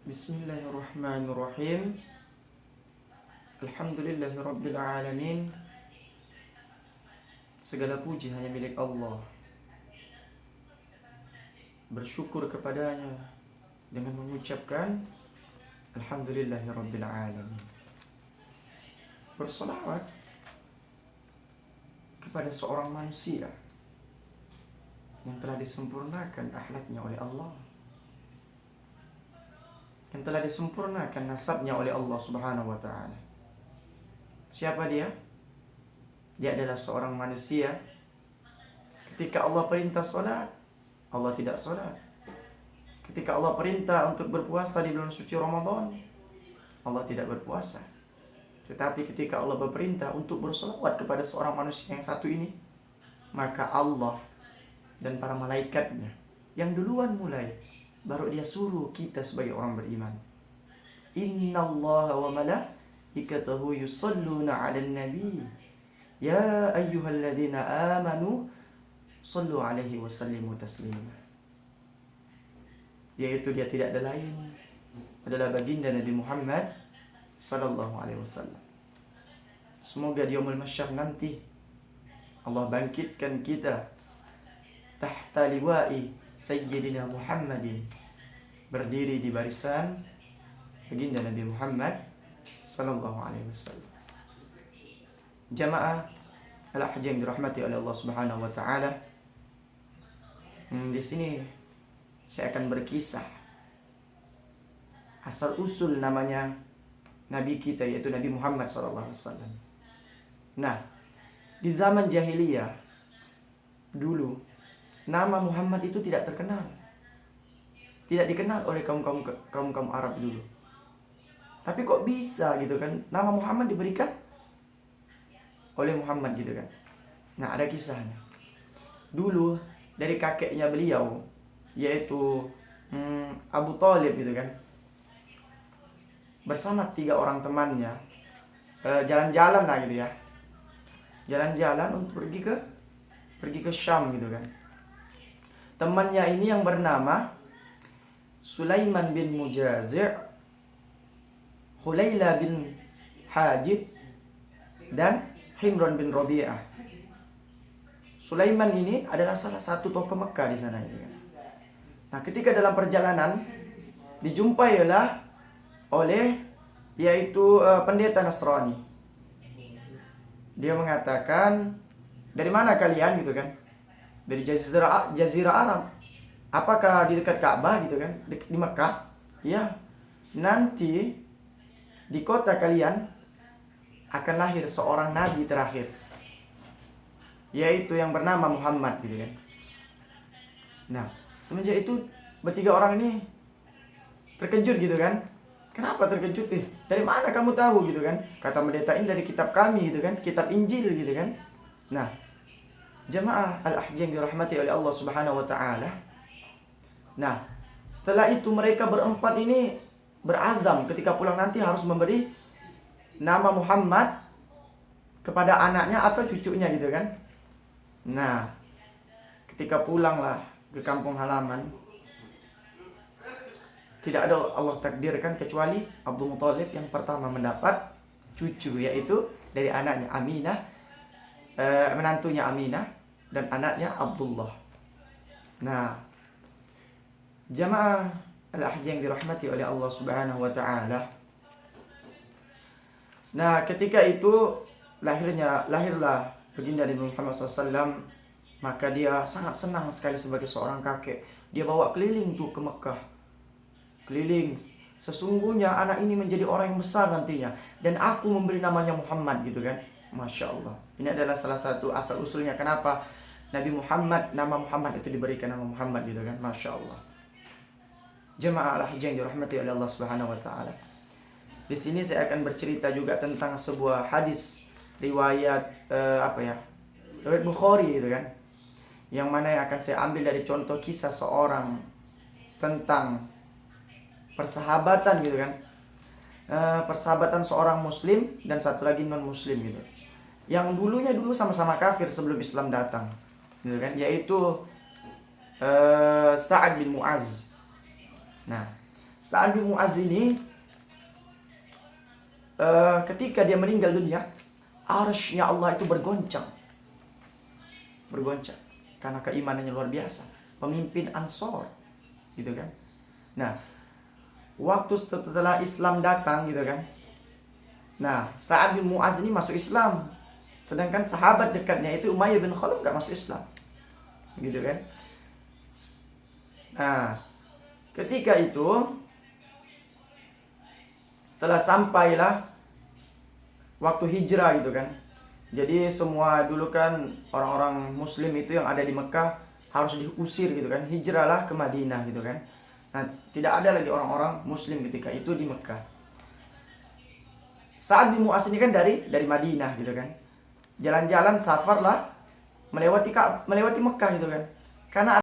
Bismillahirrahmanirrahim. Alhamdulillahirabbil alamin. Segala puji hanya milik Allah. Bersyukur kepadanya dengan mengucapkan Alhamdulillahirabbil alamin. Bersolawat kepada seorang manusia yang telah disempurnakan akhlaknya oleh Allah, yang telah disempurnakan nasabnya oleh Allah Subhanahu wa ta'ala. Siapa dia? Dia adalah seorang manusia. Ketika Allah perintah solat, Allah tidak solat. Ketika Allah perintah untuk berpuasa di bulan suci Ramadan, Allah tidak berpuasa. Tetapi ketika Allah berperintah untuk bersolawat kepada seorang manusia yang satu ini, maka Allah dan para malaikatnya yang duluan mulai, baru dia suruh kita sebagai orang beriman. Innallaha wa malaikatahu yusalluna 'alan nabi. Ya ayyuhalladzina amanu sallu 'alaihi wa sallimu taslima. Yaitu dia tidak ada lain adalah baginda Nabi Muhammad sallallahu alaihi wasallam. Semoga di yaumul mahsyar nanti Allah bangkitkan kita tahta liwa'i Sayyidina Muhammadin, berdiri di barisan baginda Nabi Muhammad sallallahu alaihi wasallam. Jamaah al-ahjam yang dirahmati oleh Allah Subhanahu wa taala. Di sini saya akan berkisah asal usul namanya nabi kita, yaitu Nabi Muhammad sallallahu alaihi wasallam. Nah, di zaman jahiliyah dulu, nama Muhammad itu tidak terkenal. Tidak dikenal oleh kaum Arab dulu. Tapi kok bisa gitu kan, nama Muhammad diberikan oleh Muhammad gitu kan. Nah, ada kisahnya. Dulu dari kakeknya beliau, yaitu Abu Thalib gitu kan, bersama 3 orang temannya jalan-jalan lah gitu ya. Jalan-jalan untuk pergi ke Syam gitu kan. Temannya ini yang bernama Sulaiman bin Mujazi', Hulaila bin Hajid, dan Himran bin Rabi'ah. Sulaiman ini adalah salah satu tokoh Mekah di sana gitu kan. Nah, ketika dalam perjalanan dijumpailah oleh yaitu pendeta Nasrani. Dia mengatakan, "Dari mana kalian?" gitu kan. "Dari Jazirah Arab." "Apakah di dekat Ka'bah gitu kan? Di Mekah?" "Ya." "Nanti di kota kalian akan lahir seorang nabi terakhir, yaitu yang bernama Muhammad," gitu kan. Nah, semenjak itu bertiga orang ini terkejut gitu kan. Kenapa terkejut? Dari mana kamu tahu gitu kan? Kata pendeta, ini dari kitab kami gitu kan, kitab Injil gitu kan. Nah, jamaah al-ahjam dirahmati oleh Allah Subhanahu wa taala. Nah, setelah itu mereka berempat ini berazam ketika pulang nanti harus memberi nama Muhammad kepada anaknya atau cucunya gitu kan. Nah, ketika pulanglah ke kampung halaman, tidak ada Allah takdirkan kecuali Abdul Muthalib yang pertama mendapat cucu, yaitu dari anaknya Aminah, menantunya Aminah, dan anaknya Abdullah. Nah, jamaah al-ahjam dirahmati oleh Allah Subhanahu wa taala. Nah, ketika itu lahirlah baginda Nabi Muhammad SAW, maka dia sangat senang sekali sebagai seorang kakek. Dia bawa keliling tuh ke Mekah. Keliling, sesungguhnya anak ini menjadi orang yang besar nantinya, dan aku memberi namanya Muhammad gitu kan. Masya Allah. Ini adalah salah satu asal usulnya kenapa Nabi Muhammad, nama Muhammad itu diberikan nama Muhammad gitu kan. Masya Allah. Jemaah al-ahjam dirahmati oleh Allah Subhanahu wa taala. Di sini saya akan bercerita juga tentang sebuah hadis riwayat riwayat Bukhari gitu kan. Yang mana yang akan saya ambil dari contoh kisah seorang tentang persahabatan gitu kan. Persahabatan seorang muslim dan satu lagi non muslim gitu. Yang dulu sama-sama kafir sebelum Islam datang. Gitu kan, yaitu Sa'ad bin Mu'az. Nah, Sa'ad bin Mu'adz ini ketika dia meninggal dunia, arsy-Nya Allah itu bergoncang. Bergoncang karena keimanannya luar biasa. Pemimpin Ansor, gitu kan. Nah, waktu setelah Islam datang, gitu kan. Nah, Sa'ad bin Mu'adz ini masuk Islam. Sedangkan sahabat dekatnya itu Umayyah bin Khalaf gak masuk Islam. Gitu kan. Nah, ketika itu setelah sampailah waktu hijrah gitu kan. Jadi semua dulu kan orang-orang muslim itu yang ada di Mekah harus diusir gitu kan. Hijrahlah ke Madinah gitu kan. Nah, tidak ada lagi orang-orang muslim ketika itu di Mekah. Sa'ad bin Mu'adz ini kan dari Madinah gitu kan. Jalan-jalan safar lah melewati Mekah gitu kan. Karena